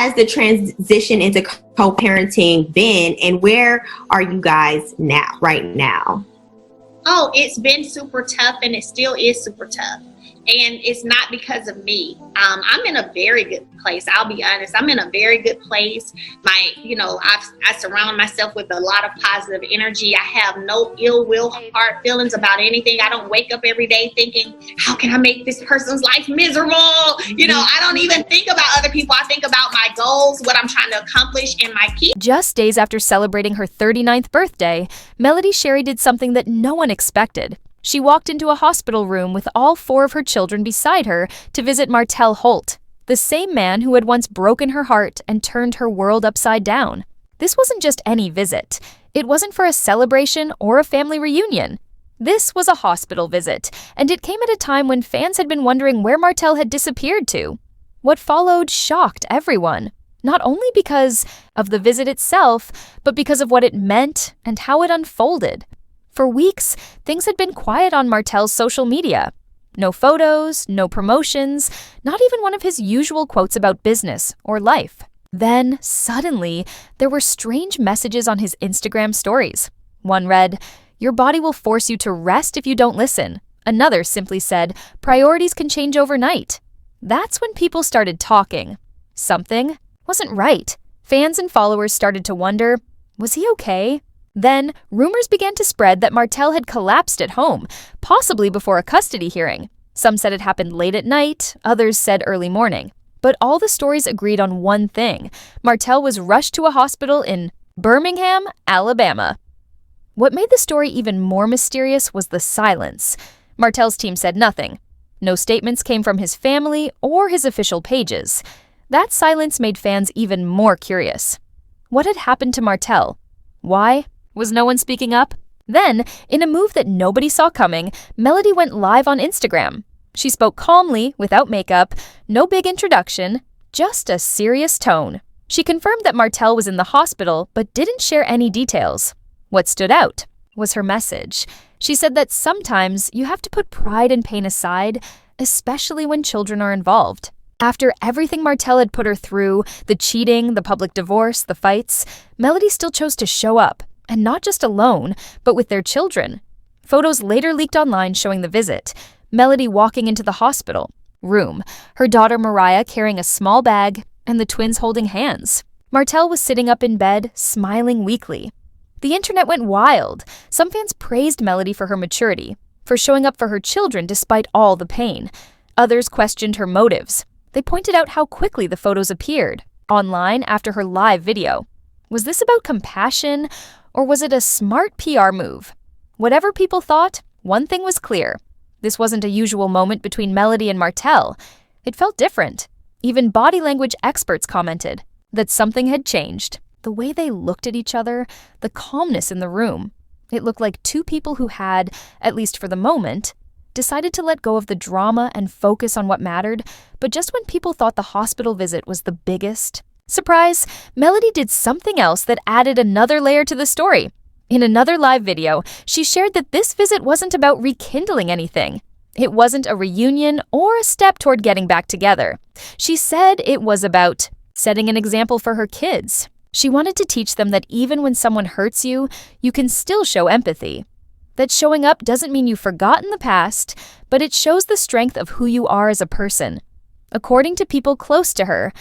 has the transition into co-parenting been, and where are you guys now, right now? Oh, it's been super tough, and it still is super tough. And it's not because of me. I'm in a very good place. I'll be honest. I'm in a very good place. I surround myself with a lot of positive energy. I have no ill will, hard feelings about anything. I don't wake up every day thinking, how can I make this person's life miserable? I don't even think about other people. I think about my goals, what I'm trying to accomplish, and my kids. Just days after celebrating her 39th birthday, Melody Sherry did something that no one expected. She walked into a hospital room with all 4 of her children beside her to visit Martell Holt, the same man who had once broken her heart and turned her world upside down. This wasn't just any visit. It wasn't for a celebration or a family reunion. This was a hospital visit, and it came at a time when fans had been wondering where Martell had disappeared to. What followed shocked everyone, not only because of the visit itself, but because of what it meant and how it unfolded. For weeks, things had been quiet on Martell's social media. No photos, no promotions, not even one of his usual quotes about business or life. Then, suddenly, there were strange messages on his Instagram stories. One read, "Your body will force you to rest if you don't listen." Another simply said, "Priorities can change overnight." That's when people started talking. Something wasn't right. Fans and followers started to wonder, was he okay? Then, rumors began to spread that Martell had collapsed at home, possibly before a custody hearing. Some said it happened late at night, others said early morning. But all the stories agreed on one thing. Martell was rushed to a hospital in Birmingham, Alabama. What made the story even more mysterious was the silence. Martell's team said nothing. No statements came from his family or his official pages. That silence made fans even more curious. What had happened to Martell? Why? Was no one speaking up? Then, in a move that nobody saw coming, Melody went live on Instagram. She spoke calmly, without makeup, no big introduction, just a serious tone. She confirmed that Martell was in the hospital, but didn't share any details. What stood out was her message. She said that sometimes you have to put pride and pain aside, especially when children are involved. After everything Martell had put her through, the cheating, the public divorce, the fights, Melody still chose to show up. And not just alone, but with their children. Photos later leaked online showing the visit. Melody walking into the hospital room, her daughter Mariah carrying a small bag, and the twins holding hands. Martell was sitting up in bed, smiling weakly. The internet went wild. Some fans praised Melody for her maturity, for showing up for her children despite all the pain. Others questioned her motives. They pointed out how quickly the photos appeared online after her live video. Was this about compassion? Or was it a smart PR move? Whatever people thought, one thing was clear. This wasn't a usual moment between Melody and Martell. It felt different. Even body language experts commented that something had changed. The way they looked at each other, the calmness in the room. It looked like 2 people who had, at least for the moment, decided to let go of the drama and focus on what mattered, but just when people thought the hospital visit was the biggest, surprise, Melody did something else that added another layer to the story. In another live video, she shared that this visit wasn't about rekindling anything. It wasn't a reunion or a step toward getting back together. She said it was about setting an example for her kids. She wanted to teach them that even when someone hurts you, you can still show empathy. That showing up doesn't mean you've forgotten the past, but it shows the strength of who you are as a person. According to people close to her,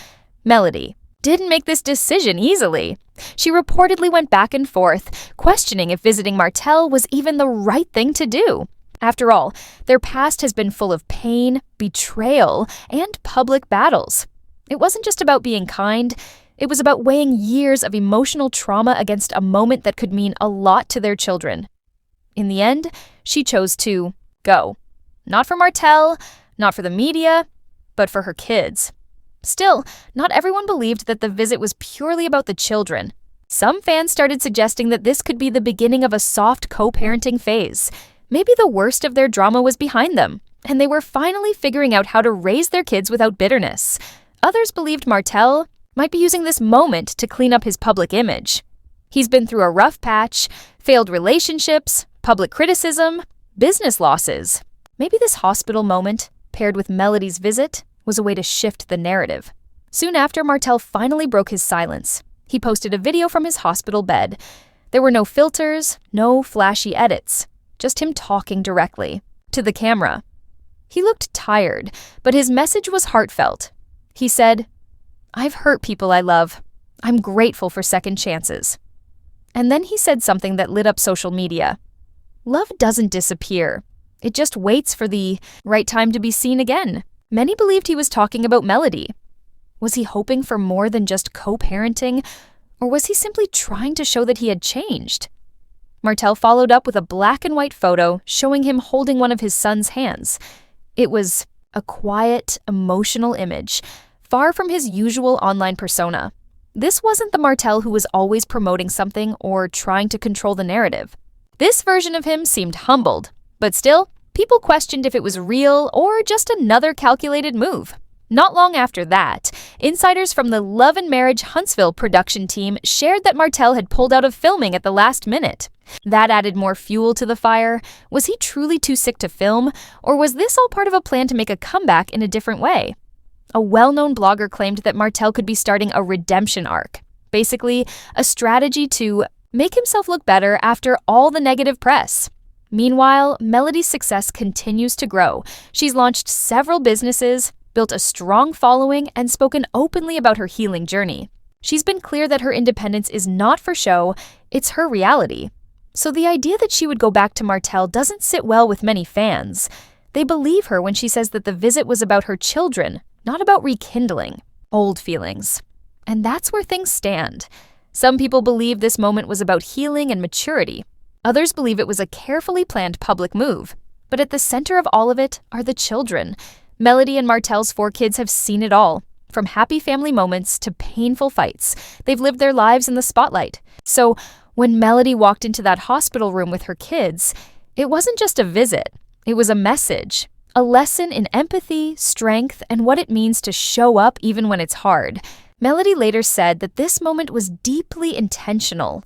Melody didn't make this decision easily. She reportedly went back and forth, questioning if visiting Martell was even the right thing to do. After all, their past has been full of pain, betrayal, and public battles. It wasn't just about being kind. It was about weighing years of emotional trauma against a moment that could mean a lot to their children. In the end, she chose to go. Not for Martell, not for the media, but for her kids. Still, not everyone believed that the visit was purely about the children. Some fans started suggesting that this could be the beginning of a soft co-parenting phase. Maybe the worst of their drama was behind them, and they were finally figuring out how to raise their kids without bitterness. Others believed Martell might be using this moment to clean up his public image. He's been through a rough patch, failed relationships, public criticism, business losses. Maybe this hospital moment, paired with Melody's visit, was a way to shift the narrative. Soon after, Martell finally broke his silence. He posted a video from his hospital bed. There were no filters, no flashy edits, just him talking directly to the camera. He looked tired, but his message was heartfelt. He said, "I've hurt people I love. I'm grateful for second chances." And then he said something that lit up social media. Love doesn't disappear. It just waits for the right time to be seen again. Many believed he was talking about Melody. Was he hoping for more than just co-parenting, or was he simply trying to show that he had changed? Martell followed up with a black and white photo showing him holding one of his son's hands. It was a quiet, emotional image, far from his usual online persona. This wasn't the Martell who was always promoting something or trying to control the narrative. This version of him seemed humbled, but still, people questioned if it was real or just another calculated move. Not long after that, insiders from the Love and Marriage Huntsville production team shared that Martell had pulled out of filming at the last minute. That added more fuel to the fire. Was he truly too sick to film, or was this all part of a plan to make a comeback in a different way? A well-known blogger claimed that Martell could be starting a redemption arc, basically a strategy to make himself look better after all the negative press. Meanwhile, Melody's success continues to grow. She's launched several businesses, built a strong following, and spoken openly about her healing journey. She's been clear that her independence is not for show, it's her reality. So the idea that she would go back to Martell doesn't sit well with many fans. They believe her when she says that the visit was about her children, not about rekindling old feelings. And that's where things stand. Some people believe this moment was about healing and maturity. Others believe it was a carefully planned public move. But at the center of all of it are the children. Melody and Martell's 4 kids have seen it all, from happy family moments to painful fights. They've lived their lives in the spotlight. So when Melody walked into that hospital room with her kids, it wasn't just a visit. It was a message, a lesson in empathy, strength, and what it means to show up even when it's hard. Melody later said that this moment was deeply intentional.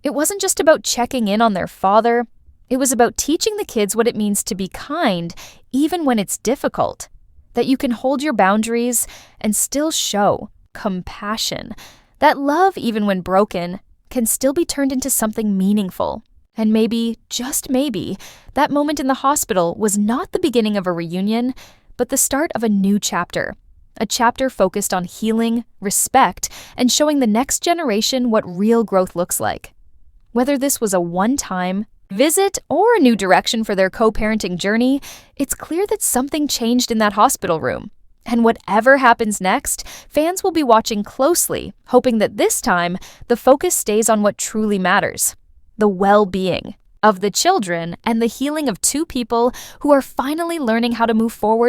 It wasn't just about checking in on their father. It was about teaching the kids what it means to be kind, even when it's difficult. That you can hold your boundaries and still show compassion. That love, even when broken, can still be turned into something meaningful. And maybe, just maybe, that moment in the hospital was not the beginning of a reunion, but the start of a new chapter. A chapter focused on healing, respect, and showing the next generation what real growth looks like. Whether this was a one-time visit or a new direction for their co-parenting journey, it's clear that something changed in that hospital room. And whatever happens next, fans will be watching closely, hoping that this time the focus stays on what truly matters: the well-being of the children and the healing of 2 people who are finally learning how to move forward